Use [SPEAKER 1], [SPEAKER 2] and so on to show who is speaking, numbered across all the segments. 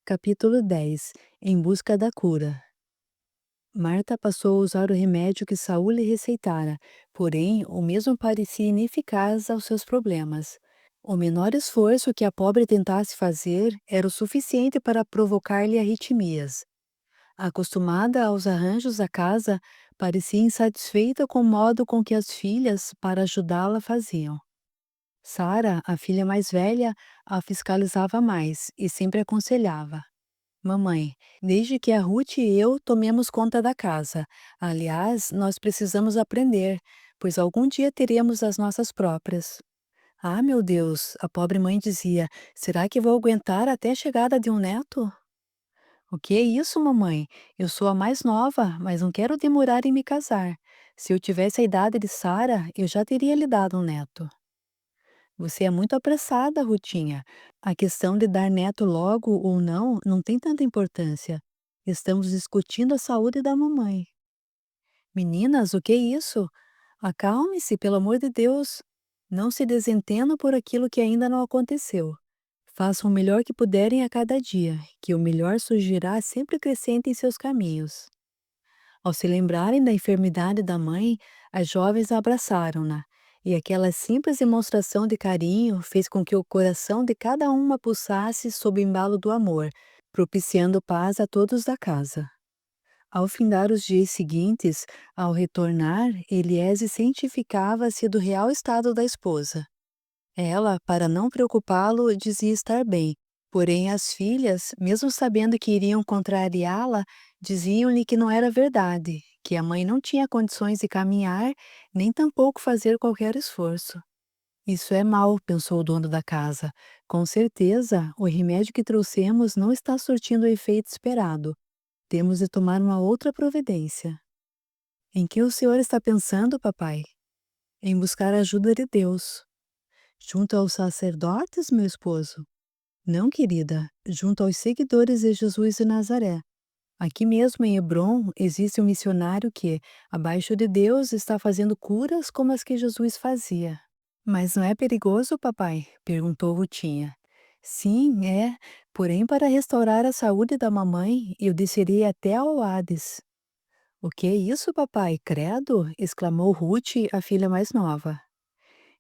[SPEAKER 1] Capítulo 10. Em busca da cura. Marta passou a usar o remédio que Saul lhe receitara, porém o mesmo parecia ineficaz aos seus problemas. O menor esforço que a pobre tentasse fazer era o suficiente para provocar-lhe arritmias. Acostumada aos arranjos da casa, parecia insatisfeita com o modo com que as filhas, para ajudá-la, faziam. Sara, a filha mais velha, a fiscalizava mais e sempre aconselhava: Mamãe, desde que a Ruth e eu tomemos conta da casa. Aliás, nós precisamos aprender, pois algum dia teremos as nossas próprias. Ah, meu Deus, a pobre mãe dizia, será que vou aguentar até a chegada de um neto? O que é isso, mamãe? Eu sou a mais nova, mas não quero demorar em me casar. Se eu tivesse a idade de Sara, eu já teria lhe dado um neto. Você é muito apressada, Rutinha. A questão de dar neto logo ou não tem tanta importância. Estamos discutindo a saúde da mamãe. Meninas, o que é isso? Acalme-se, pelo amor de Deus. Não se desentendam por aquilo que ainda não aconteceu. Façam o melhor que puderem a cada dia, que o melhor surgirá sempre crescente em seus caminhos. Ao se lembrarem da enfermidade da mãe, as jovens a abraçaram-na, e aquela simples demonstração de carinho fez com que o coração de cada uma pulsasse sob o embalo do amor, propiciando paz a todos da casa. Ao findar os dias seguintes, ao retornar, Eliese cientificava-se do real estado da esposa. Ela, para não preocupá-lo, dizia estar bem, porém as filhas, mesmo sabendo que iriam contrariá-la, diziam-lhe que não era verdade, que a mãe não tinha condições de caminhar, nem tampouco fazer qualquer esforço. Isso é mal, pensou o dono da casa. Com certeza, o remédio que trouxemos não está surtindo o efeito esperado. Temos de tomar uma outra providência. Em que o senhor está pensando, papai? Em buscar a ajuda de Deus. Junto aos sacerdotes, meu esposo? Não, querida, junto aos seguidores de Jesus de Nazaré. Aqui mesmo em Hebrom existe um missionário que, abaixo de Deus, está fazendo curas como as que Jesus fazia. Mas não é perigoso, papai? Perguntou Rutinha. Sim, é, porém para restaurar a saúde da mamãe, eu desceria até ao Hades. O que é isso, papai? Credo! Exclamou Ruth, a filha mais nova.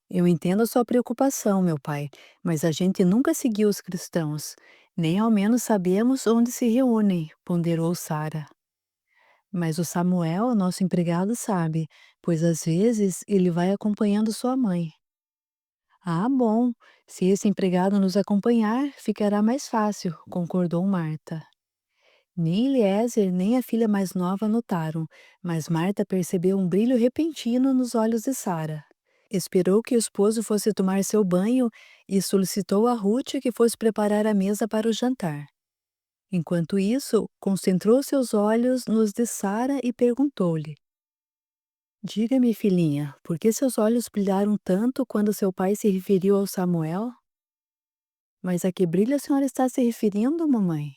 [SPEAKER 1] Eu entendo a sua preocupação, meu pai, mas a gente nunca seguiu os cristãos, nem ao menos sabemos onde se reúnem, ponderou Sara. Mas o Samuel, nosso empregado, sabe, pois às vezes ele vai acompanhando sua mãe. Ah, bom, se esse empregado nos acompanhar, ficará mais fácil, concordou Marta. Nem Eliezer nem a filha mais nova notaram, mas Marta percebeu um brilho repentino nos olhos de Sara. Esperou que o esposo fosse tomar seu banho e solicitou a Ruth que fosse preparar a mesa para o jantar. Enquanto isso, concentrou seus olhos nos de Sara e perguntou-lhe: Diga-me, filhinha, por que seus olhos brilharam tanto quando seu pai se referiu ao Samuel? Mas a que brilho a senhora está se referindo, mamãe?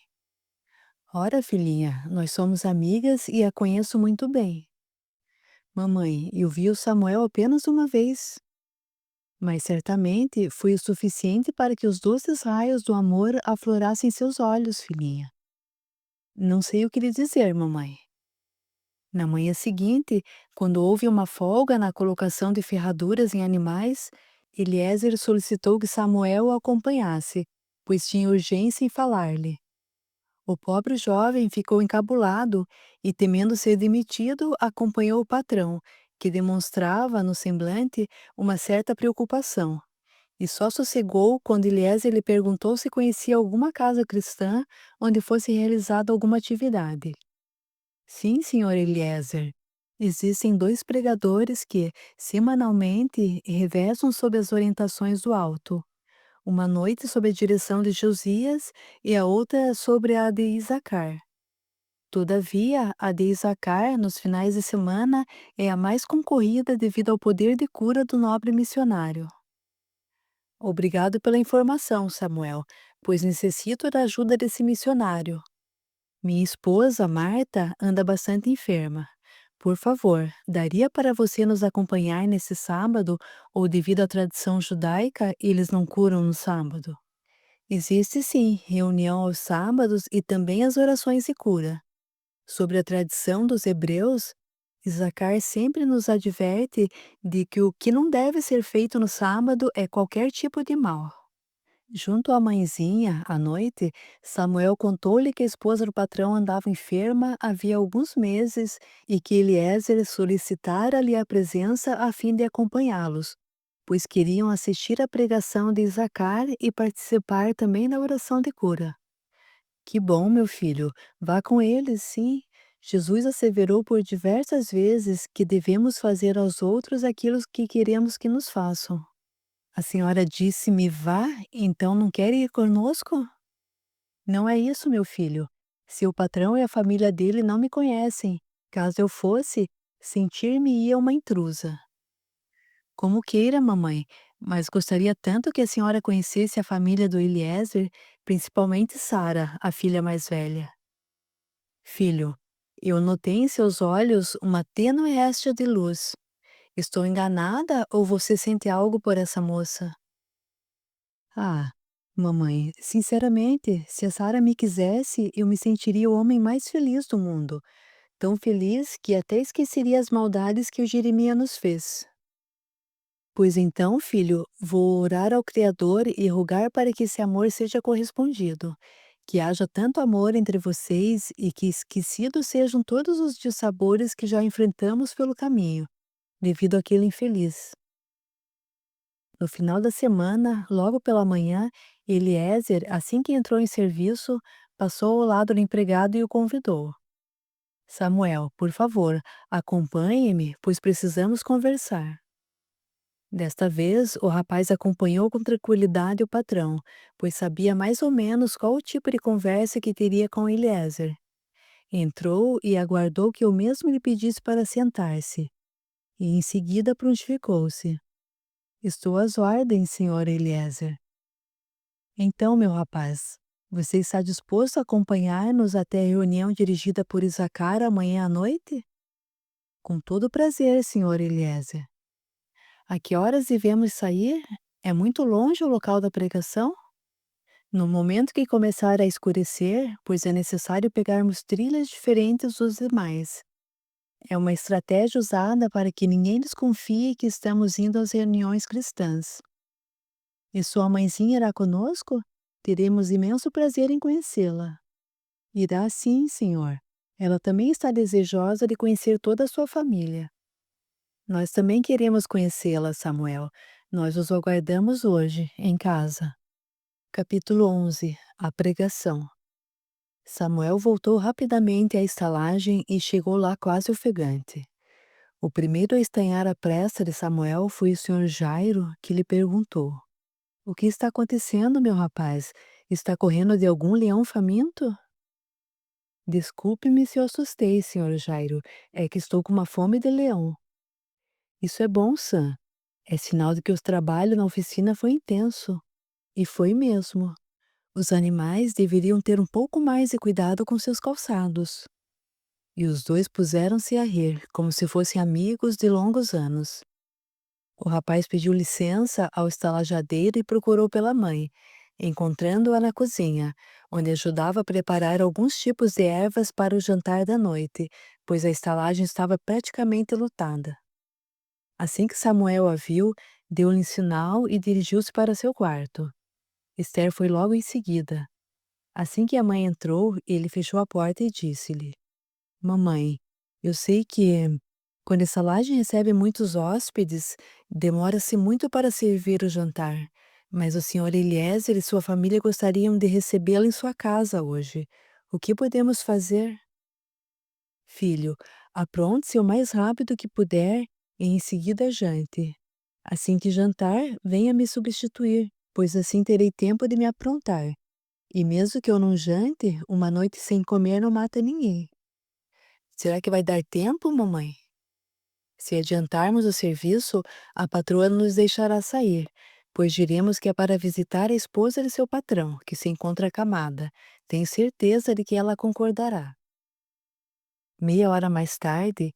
[SPEAKER 1] Ora, filhinha, nós somos amigas e a conheço muito bem. Mamãe, eu vi o Samuel apenas uma vez. Mas certamente foi o suficiente para que os doces raios do amor aflorassem seus olhos, filhinha. Não sei o que lhe dizer, mamãe. Na manhã seguinte, quando houve uma folga na colocação de ferraduras em animais, Eliezer solicitou que Samuel o acompanhasse, pois tinha urgência em falar-lhe. O pobre jovem ficou encabulado e, temendo ser demitido, acompanhou o patrão, que demonstrava no semblante uma certa preocupação. E só sossegou quando Eliezer lhe perguntou se conhecia alguma casa cristã onde fosse realizada alguma atividade. Sim, senhor Eliezer. Existem dois pregadores que, semanalmente, revezam sob as orientações do alto. Uma noite sob a direção de Josias e a outra sobre a de Isacar. Todavia, a de Isacar, nos finais de semana, é a mais concorrida devido ao poder de cura do nobre missionário. Obrigado pela informação, Samuel, pois necessito da ajuda desse missionário. Minha esposa, Marta, anda bastante enferma. Por favor, daria para você nos acompanhar nesse sábado ou devido à tradição judaica, eles não curam no sábado? Existe sim reunião aos sábados e também as orações de cura. Sobre a tradição dos hebreus, Isacar sempre nos adverte de que o que não deve ser feito no sábado é qualquer tipo de mal. Junto à mãezinha, à noite, Samuel contou-lhe que a esposa do patrão andava enferma havia alguns meses e que Eliezer solicitara-lhe a presença a fim de acompanhá-los, pois queriam assistir à pregação de Isacar e participar também da oração de cura. Que bom, meu filho, vá com eles, sim. Jesus asseverou por diversas vezes que devemos fazer aos outros aquilo que queremos que nos façam. A senhora disse-me vá, então não quer ir conosco? Não é isso, meu filho. Seu patrão e a família dele não me conhecem. Caso eu fosse, sentir-me-ia uma intrusa. Como queira, mamãe, mas gostaria tanto que a senhora conhecesse a família do Eliezer, principalmente Sara, a filha mais velha. Filho, eu notei em seus olhos uma tênue réstia de luz. Estou enganada ou você sente algo por essa moça? Ah, mamãe, sinceramente, se a Sara me quisesse, eu me sentiria o homem mais feliz do mundo. Tão feliz que até esqueceria as maldades que o Jeremias nos fez. Pois então, filho, vou orar ao Criador e rogar para que esse amor seja correspondido. Que haja tanto amor entre vocês e que esquecidos sejam todos os dissabores que já enfrentamos pelo caminho, devido àquele infeliz. No final da semana, logo pela manhã, Eliezer, assim que entrou em serviço, passou ao lado do empregado e o convidou. Samuel, por favor, acompanhe-me, pois precisamos conversar. Desta vez, o rapaz acompanhou com tranquilidade o patrão, pois sabia mais ou menos qual o tipo de conversa que teria com Eliezer. Entrou e aguardou que eu mesmo lhe pedisse para sentar-se, e em seguida prontificou-se. Estou às ordens, senhor Eliezer. Então, meu rapaz, você está disposto a acompanhar-nos até a reunião dirigida por Isacar amanhã à noite? Com todo prazer, senhor Eliezer. A que horas devemos sair? É muito longe o local da pregação? No momento que começar a escurecer, pois é necessário pegarmos trilhas diferentes dos demais. É uma estratégia usada para que ninguém desconfie que estamos indo às reuniões cristãs. E sua mãezinha irá conosco? Teremos imenso prazer em conhecê-la. Irá sim, senhor. Ela também está desejosa de conhecer toda a sua família. Nós também queremos conhecê-la, Samuel. Nós os aguardamos hoje, em casa. Capítulo 11. A pregação. Samuel voltou rapidamente à estalagem e chegou lá quase ofegante. O primeiro a estranhar a pressa de Samuel foi o senhor Jairo, que lhe perguntou: O que está acontecendo, meu rapaz? Está correndo de algum leão faminto? Desculpe-me se eu assustei, senhor Jairo. É que estou com uma fome de leão. Isso é bom, Sam. É sinal de que o trabalho na oficina foi intenso. E foi mesmo. Os animais deveriam ter um pouco mais de cuidado com seus calçados. E os dois puseram-se a rir, como se fossem amigos de longos anos. O rapaz pediu licença ao estalajadeiro e procurou pela mãe, encontrando-a na cozinha, onde ajudava a preparar alguns tipos de ervas para o jantar da noite, pois a estalagem estava praticamente lotada. Assim que Samuel a viu, deu-lhe sinal e dirigiu-se para seu quarto. Esther foi logo em seguida. Assim que a mãe entrou, ele fechou a porta e disse-lhe: Mamãe, eu sei que, quando essa laje recebe muitos hóspedes, demora-se muito para servir o jantar, mas o senhor Eliezer e sua família gostariam de recebê-lo em sua casa hoje. O que podemos fazer? Filho, apronte-se o mais rápido que puder e em seguida jante. Assim que jantar, venha me substituir, pois assim terei tempo de me aprontar. E mesmo que eu não jante, uma noite sem comer não mata ninguém. Será que vai dar tempo, mamãe? Se adiantarmos o serviço, a patroa nos deixará sair, pois diremos que é para visitar a esposa de seu patrão, que se encontra acamada. Tenho certeza de que ela concordará. Meia hora mais tarde,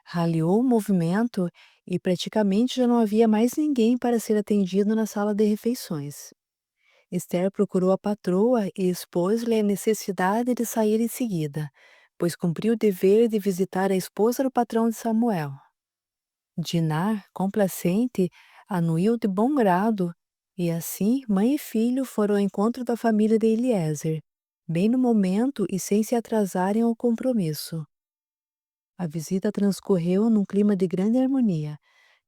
[SPEAKER 1] raleou o movimento e praticamente já não havia mais ninguém para ser atendido na sala de refeições. Esther procurou a patroa e expôs-lhe a necessidade de sair em seguida, pois cumpriu o dever de visitar a esposa do patrão de Samuel. Dinar, complacente, anuiu de bom grado, e assim mãe e filho foram ao encontro da família de Eliezer, bem no momento e sem se atrasarem ao compromisso. A visita transcorreu num clima de grande harmonia,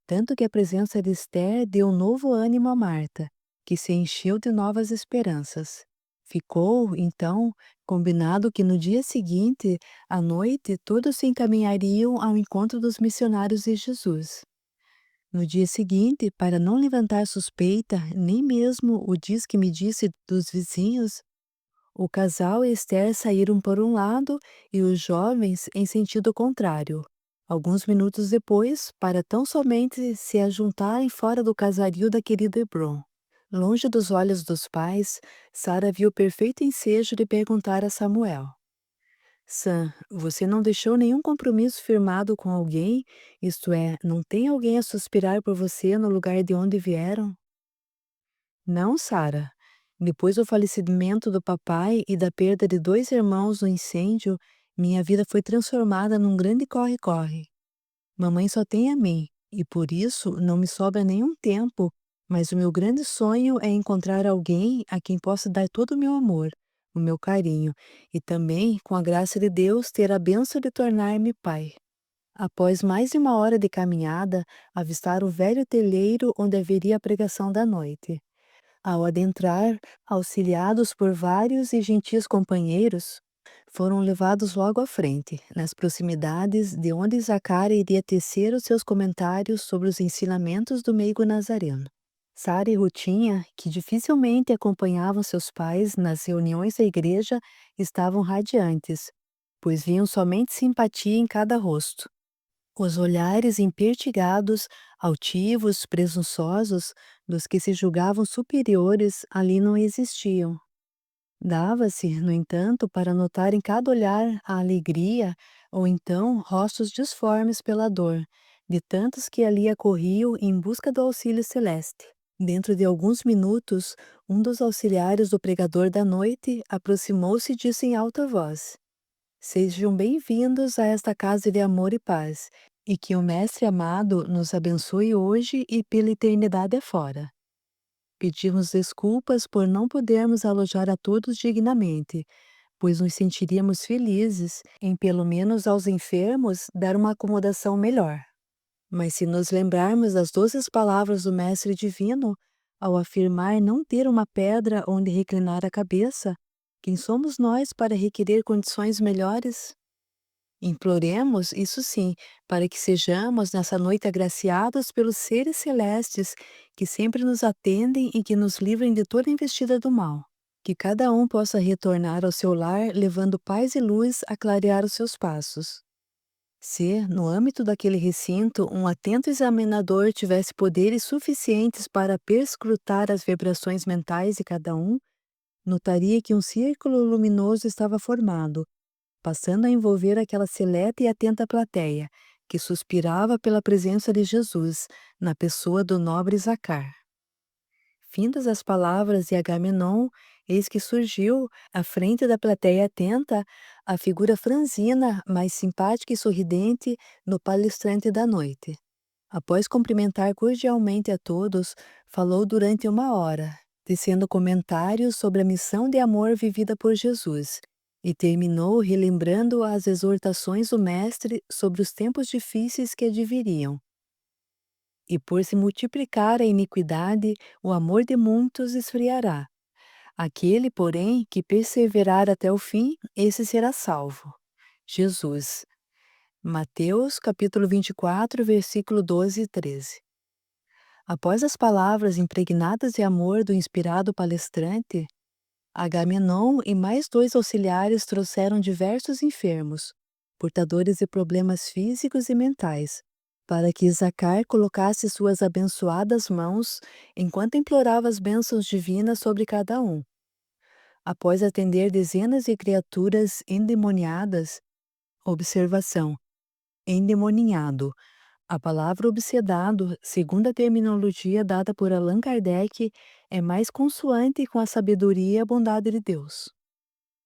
[SPEAKER 1] tanto que a presença de Esther deu um novo ânimo a Marta, que se encheu de novas esperanças. Ficou, então, combinado que no dia seguinte, à noite, todos se encaminhariam ao encontro dos missionários de Jesus. No dia seguinte, para não levantar suspeita, nem mesmo o diz-que-me-disse dos vizinhos, o casal e Esther saíram por um lado e os jovens em sentido contrário. Alguns minutos depois, para tão somente se ajuntarem fora do casario da querida Hebron. Longe dos olhos dos pais, Sara viu o perfeito ensejo de perguntar a Samuel: Sam, você não deixou nenhum compromisso firmado com alguém? Isto é, não tem alguém a suspirar por você no lugar de onde vieram? Não, Sara. Depois do falecimento do papai e da perda de 2 irmãos no incêndio, minha vida foi transformada num grande corre-corre. Mamãe só tem a mim, e por isso não me sobra nenhum tempo, mas o meu grande sonho é encontrar alguém a quem possa dar todo o meu amor, o meu carinho, e também, com a graça de Deus, ter a bênção de tornar-me pai. Após mais de uma hora de caminhada, avistaram o velho telheiro onde haveria a pregação da noite. Ao adentrar, auxiliados por vários e gentis companheiros, foram levados logo à frente, nas proximidades de onde Zaccara iria tecer os seus comentários sobre os ensinamentos do meigo nazareno. Sara e Rutinha, que dificilmente acompanhavam seus pais nas reuniões da igreja, estavam radiantes, pois viam somente simpatia em cada rosto. Os olhares impertigados, altivos, presunçosos, dos que se julgavam superiores, ali não existiam. Dava-se, no entanto, para notar em cada olhar a alegria, ou então rostos disformes pela dor, de tantos que ali acorriam em busca do auxílio celeste. Dentro de alguns minutos, um dos auxiliares do pregador da noite aproximou-se e disse em alta voz: Sejam bem-vindos a esta casa de amor e paz, e que o Mestre amado nos abençoe hoje e pela eternidade afora. Pedimos desculpas por não podermos alojar a todos dignamente, pois nos sentiríamos felizes em pelo menos aos enfermos dar uma acomodação melhor. Mas se nos lembrarmos das doces palavras do Mestre Divino, ao afirmar não ter uma pedra onde reclinar a cabeça, quem somos nós para requerer condições melhores? Imploremos, isso sim, para que sejamos nessa noite agraciados pelos seres celestes que sempre nos atendem e que nos livrem de toda investida do mal. Que cada um possa retornar ao seu lar levando paz e luz a clarear os seus passos. Se, no âmbito daquele recinto, um atento examinador tivesse poderes suficientes para perscrutar as vibrações mentais de cada um, notaria que um círculo luminoso estava formado, passando a envolver aquela seleta e atenta plateia, que suspirava pela presença de Jesus, na pessoa do nobre Zacar. Findas as palavras de Agamenon, eis que surgiu, à frente da plateia atenta, a figura franzina, mais simpática e sorridente, no palestrante da noite. Após cumprimentar cordialmente a todos, falou durante uma hora, tecendo comentários sobre a missão de amor vivida por Jesus, e terminou relembrando as exortações do Mestre sobre os tempos difíceis que adviriam. E por se multiplicar a iniquidade, o amor de muitos esfriará. Aquele, porém, que perseverar até o fim, esse será salvo. Jesus. Mateus, capítulo 24, versículo 12 e 13. Após as palavras impregnadas de amor do inspirado palestrante, Agamenon e mais 2 auxiliares trouxeram diversos enfermos, portadores de problemas físicos e mentais, para que Zacar colocasse suas abençoadas mãos enquanto implorava as bênçãos divinas sobre cada um. Após atender dezenas de criaturas endemoniadas, observação: endemoniado, A palavra obsedado, segundo a terminologia dada por Allan Kardec, é mais consoante com a sabedoria e a bondade de Deus.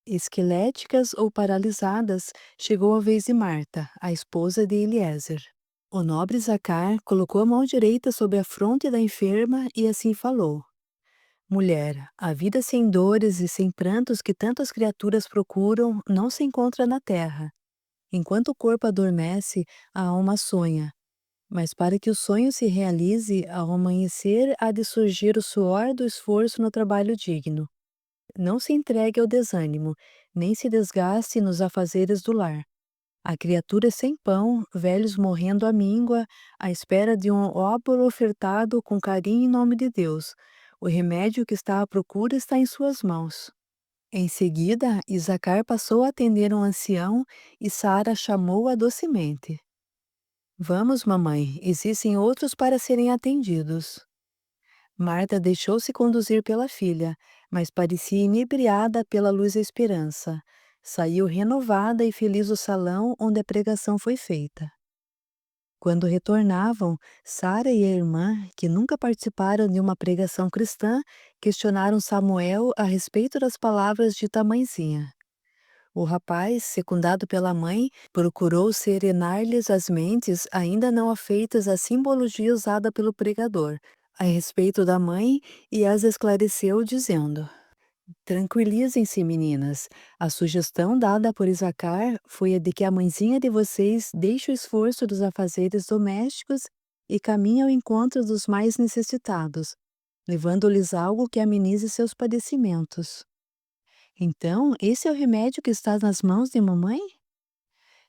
[SPEAKER 1] Esqueléticas ou paralisadas, chegou a vez de Marta, a esposa de Eliezer. O nobre Zacar colocou a mão direita sobre a fronte da enferma e assim falou: Mulher, a vida sem dores e sem prantos que tantas criaturas procuram não se encontra na terra. Enquanto o corpo adormece, a alma sonha. Mas para que o sonho se realize, ao amanhecer há de surgir o suor do esforço no trabalho digno. Não se entregue ao desânimo, nem se desgaste nos afazeres do lar. A criatura é sem pão, velhos morrendo à míngua, à espera de um óbolo ofertado com carinho em nome de Deus. O remédio que está à procura está em suas mãos. Em seguida, Isacar passou a atender um ancião e Sara chamou-a docemente. Vamos, mamãe, existem outros para serem atendidos. Marta deixou-se conduzir pela filha, mas parecia inebriada pela luz da esperança. Saiu renovada e feliz do salão onde a pregação foi feita. Quando retornavam, Sara e a irmã, que nunca participaram de uma pregação cristã, questionaram Samuel a respeito das palavras de tamanzinha. O rapaz, secundado pela mãe, procurou serenar-lhes as mentes ainda não afeitas à simbologia usada pelo pregador, a respeito da mãe, e as esclareceu, dizendo: Tranquilizem-se, meninas. A sugestão dada por Isacar foi a de que a mãezinha de vocês deixe o esforço dos afazeres domésticos e caminhe ao encontro dos mais necessitados, levando-lhes algo que amenize seus padecimentos. Então, esse é o remédio que está nas mãos de mamãe?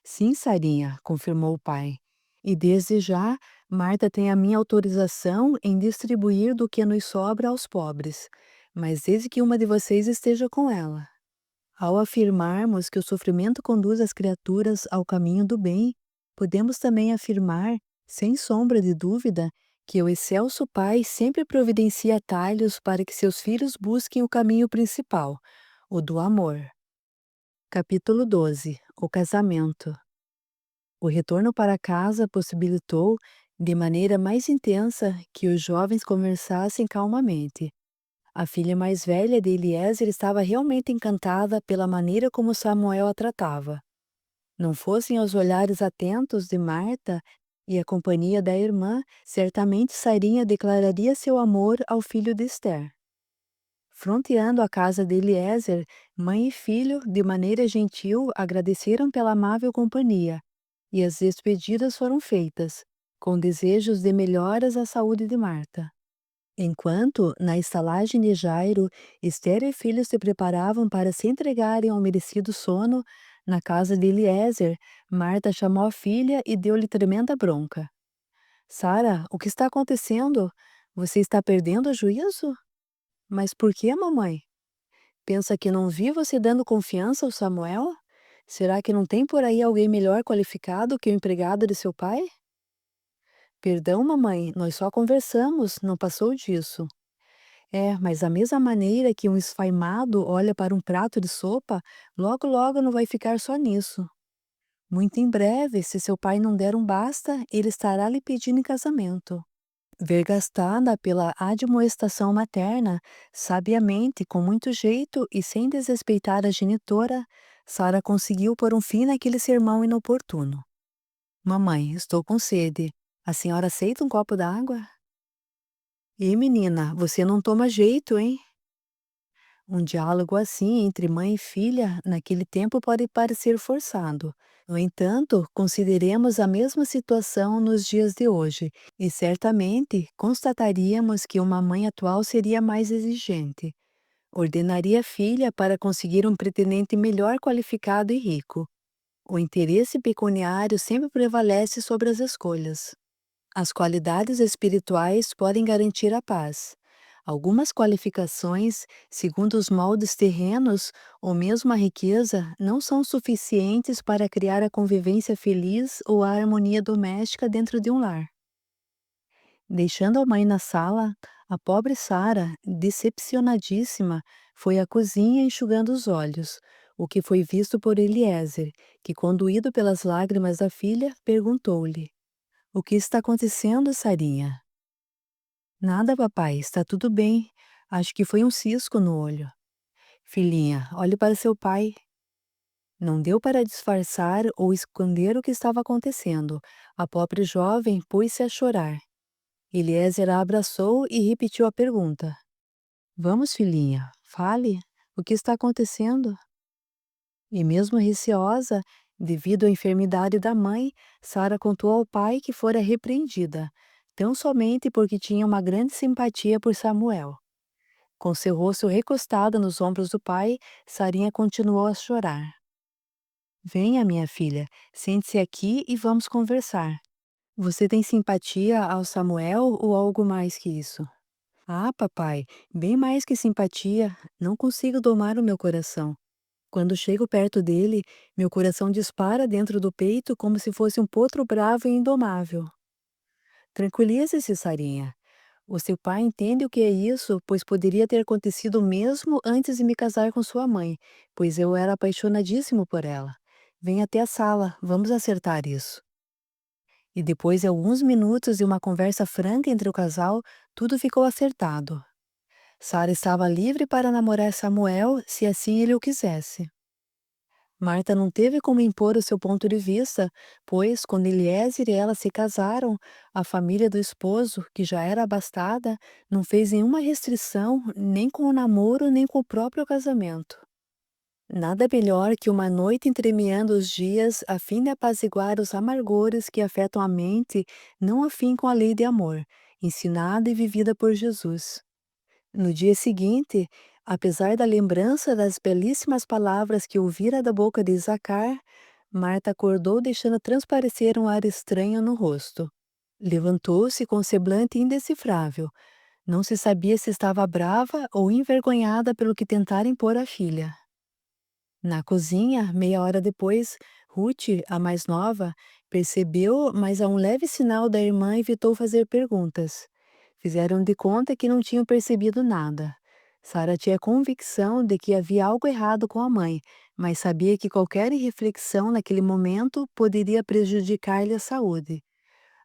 [SPEAKER 1] Sim, Sarinha, confirmou o pai. E desde já, Marta tem a minha autorização em distribuir do que nos sobra aos pobres, mas desde que uma de vocês esteja com ela. Ao afirmarmos que o sofrimento conduz as criaturas ao caminho do bem, podemos também afirmar, sem sombra de dúvida, que o excelso Pai sempre providencia atalhos para que seus filhos busquem o caminho principal, o do amor. Capítulo 12. O casamento. O retorno para casa possibilitou, de maneira mais intensa, que os jovens conversassem calmamente. A filha mais velha de Eliezer estava realmente encantada pela maneira como Samuel a tratava. Não fossem os olhares atentos de Marta e a companhia da irmã, certamente Sarinha declararia seu amor ao filho de Esther. Fronteando a casa de Eliezer, mãe e filho, de maneira gentil, agradeceram pela amável companhia, e as despedidas foram feitas, com desejos de melhoras à saúde de Marta. Enquanto, na estalagem de Jairo, Esther e filhos se preparavam para se entregarem ao merecido sono, na casa de Eliezer, Marta chamou a filha e deu-lhe tremenda bronca. Sara, o que está acontecendo? Você está perdendo o juízo? Mas por que, mamãe? Pensa que não vi você dando confiança ao Samuel? Será que não tem por aí alguém melhor qualificado que o empregado de seu pai? Perdão, mamãe, nós só conversamos, não passou disso. É, mas da mesma maneira que um esfaimado olha para um prato de sopa, logo logo não vai ficar só nisso. Muito em breve, se seu pai não der um basta, ele estará lhe pedindo em casamento. Vergastada pela admoestação materna, sabiamente, com muito jeito e sem desrespeitar a genitora, Sara conseguiu pôr um fim naquele sermão inoportuno. Mamãe, estou com sede. A senhora aceita um copo d'água? E menina, você não toma jeito, hein? Um diálogo assim entre mãe e filha naquele tempo pode parecer forçado. No entanto, consideremos a mesma situação nos dias de hoje e certamente constataríamos que uma mãe atual seria mais exigente. Ordenaria a filha para conseguir um pretendente melhor qualificado e rico. O interesse pecuniário sempre prevalece sobre as escolhas. As qualidades espirituais podem garantir a paz. Algumas qualificações, segundo os moldes terrenos, ou mesmo a riqueza, não são suficientes para criar a convivência feliz ou a harmonia doméstica dentro de um lar. Deixando a mãe na sala, a pobre Sara, decepcionadíssima, foi à cozinha enxugando os olhos, o que foi visto por Eliezer, que, conduído pelas lágrimas da filha, perguntou-lhe: O que está acontecendo, Sarinha? Nada, papai, está tudo bem. Acho que foi um cisco no olho. Filhinha, olhe para seu pai. Não deu para disfarçar ou esconder o que estava acontecendo. A pobre jovem pôs-se a chorar. Eliezer a abraçou e repetiu a pergunta. Vamos, filhinha, fale. O que está acontecendo? E mesmo receosa, devido à enfermidade da mãe, Sara contou ao pai que fora repreendida, tão somente porque tinha uma grande simpatia por Samuel. Com seu rosto recostado nos ombros do pai, Sarinha continuou a chorar. Venha, minha filha, sente-se aqui e vamos conversar. Você tem simpatia ao Samuel ou algo mais que isso? Ah, papai, bem mais que simpatia, não consigo domar o meu coração. Quando chego perto dele, meu coração dispara dentro do peito como se fosse um potro bravo e indomável. Tranquilize-se, Sarinha. O seu pai entende o que é isso, pois poderia ter acontecido mesmo antes de me casar com sua mãe, pois eu era apaixonadíssimo por ela. Venha até a sala, vamos acertar isso. E depois de alguns minutos e uma conversa franca entre o casal, tudo ficou acertado. Sara estava livre para namorar Samuel, se assim ele o quisesse. Marta não teve como impor o seu ponto de vista, pois, quando Eliezer e ela se casaram, a família do esposo, que já era abastada, não fez nenhuma restrição, nem com o namoro, nem com o próprio casamento. Nada melhor que uma noite entremeando os dias a fim de apaziguar os amargores que afetam a mente, não afim com a lei de amor, ensinada e vivida por Jesus. No dia seguinte, apesar da lembrança das belíssimas palavras que ouvira da boca de Isacar, Marta acordou deixando transparecer um ar estranho no rosto. Levantou-se com semblante indecifrável. Não se sabia se estava brava ou envergonhada pelo que tentara impor à filha. Na cozinha, meia hora depois, Ruth, a mais nova, percebeu, mas a um leve sinal da irmã evitou fazer perguntas. Fizeram de conta que não tinham percebido nada. Sara tinha convicção de que havia algo errado com a mãe, mas sabia que qualquer reflexão naquele momento poderia prejudicar-lhe a saúde.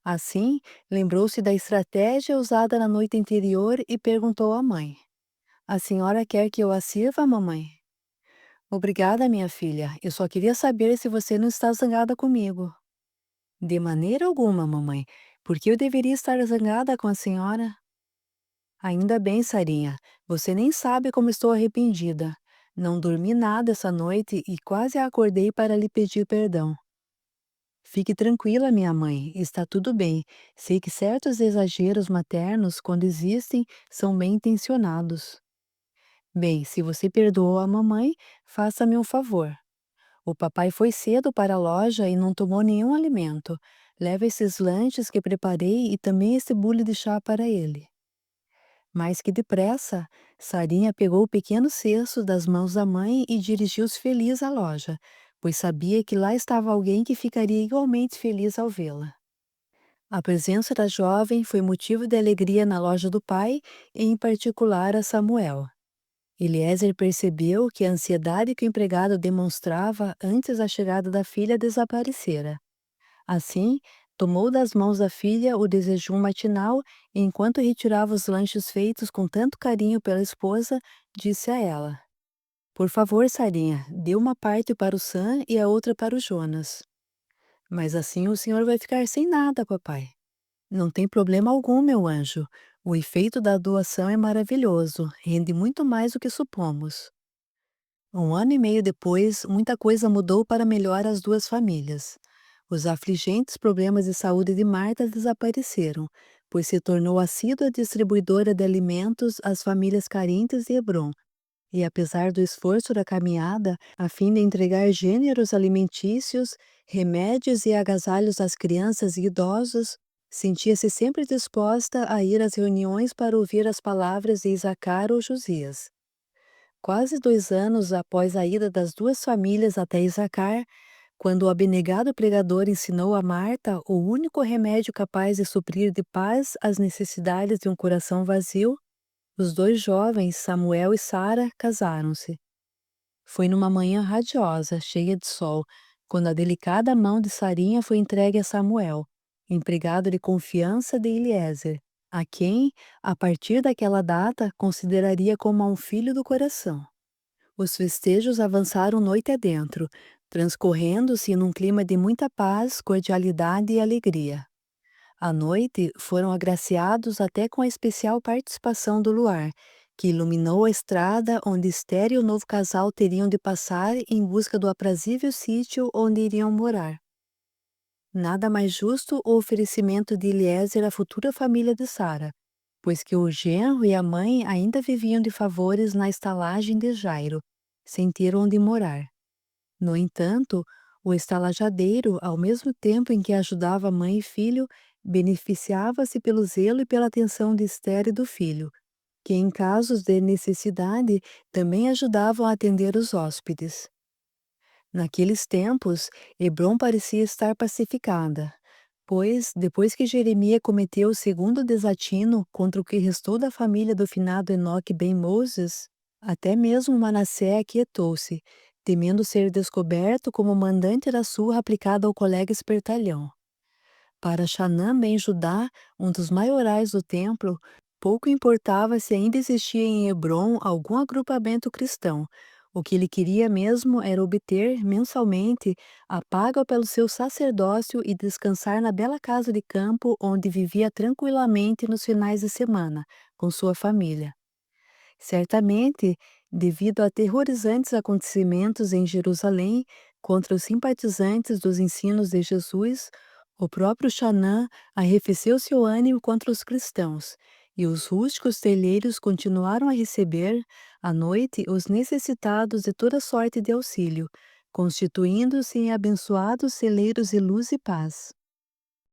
[SPEAKER 1] Assim, lembrou-se da estratégia usada na noite anterior e perguntou à mãe: A senhora quer que eu a sirva, mamãe? Obrigada, minha filha. Eu só queria saber se você não está zangada comigo. De maneira alguma, mamãe. Por que eu deveria estar zangada com a senhora? Ainda bem, Sarinha. Você nem sabe como estou arrependida. Não dormi nada essa noite e quase acordei para lhe pedir perdão. Fique tranquila, minha mãe. Está tudo bem. Sei que certos exageros maternos, quando existem, são bem intencionados. Bem, se você perdoou a mamãe, faça-me um favor. O papai foi cedo para a loja e não tomou nenhum alimento. Leva esses lanches que preparei e também esse bule de chá para ele. Mais que depressa, Sarinha pegou o pequeno cesto das mãos da mãe e dirigiu-se feliz à loja, pois sabia que lá estava alguém que ficaria igualmente feliz ao vê-la. A presença da jovem foi motivo de alegria na loja do pai, e em particular a Samuel. Eliezer percebeu que a ansiedade que o empregado demonstrava antes da chegada da filha desaparecera. Assim, tomou das mãos da filha o desejum matinal e, enquanto retirava os lanches feitos com tanto carinho pela esposa, disse a ela: Por favor, Sarinha, dê uma parte para o Sam e a outra para o Jonas. Mas assim o senhor vai ficar sem nada, papai. Não tem problema algum, meu anjo. O efeito da doação é maravilhoso, rende muito mais do que supomos. Um ano e meio depois, muita coisa mudou para melhor as duas famílias. Os afligentes problemas de saúde de Marta desapareceram, pois se tornou assídua distribuidora de alimentos às famílias carentes de Hebrom. E apesar do esforço da caminhada, a fim de entregar gêneros alimentícios, remédios e agasalhos às crianças e idosos, sentia-se sempre disposta a ir às reuniões para ouvir as palavras de Isacar ou Josias. Quase 2 anos após a ida das duas famílias até Isacar, quando o abnegado pregador ensinou a Marta o único remédio capaz de suprir de paz as necessidades de um coração vazio, os dois jovens, Samuel e Sara, casaram-se. Foi numa manhã radiosa, cheia de sol, quando a delicada mão de Sarinha foi entregue a Samuel. empregado de confiança de Eliezer, a quem, a partir daquela data, consideraria como um filho do coração. Os festejos avançaram noite adentro, transcorrendo-se num clima de muita paz, cordialidade e alegria. À noite, foram agraciados até com a especial participação do luar, que iluminou a estrada onde Esther e o novo casal teriam de passar em busca do aprazível sítio onde iriam morar. Nada mais justo o oferecimento de Eliezer à futura família de Sara, pois que o genro e a mãe ainda viviam de favores na estalagem de Jairo, sem ter onde morar. No entanto, o estalajadeiro, ao mesmo tempo em que ajudava mãe e filho, beneficiava-se pelo zelo e pela atenção de Esther e do filho, que em casos de necessidade também ajudavam a atender os hóspedes. Naqueles tempos, Hebrom parecia estar pacificada, pois, depois que Jeremias cometeu o segundo desatino contra o que restou da família do finado Enoque ben Moses, até mesmo Manassé aquietou-se, temendo ser descoberto como mandante da surra aplicada ao colega espertalhão. Para Chanã ben Judá, um dos maiorais do templo, pouco importava se ainda existia em Hebrom algum agrupamento cristão. O que ele queria mesmo era obter, mensalmente, a paga pelo seu sacerdócio e descansar na bela casa de campo onde vivia tranquilamente nos finais de semana, com sua família. Certamente, devido a aterrorizantes acontecimentos em Jerusalém contra os simpatizantes dos ensinos de Jesus, o próprio Chanã arrefeceu seu ânimo contra os cristãos, e os rústicos telheiros continuaram a receber, à noite, os necessitados de toda sorte de auxílio, constituindo-se em abençoados celeiros de luz e paz.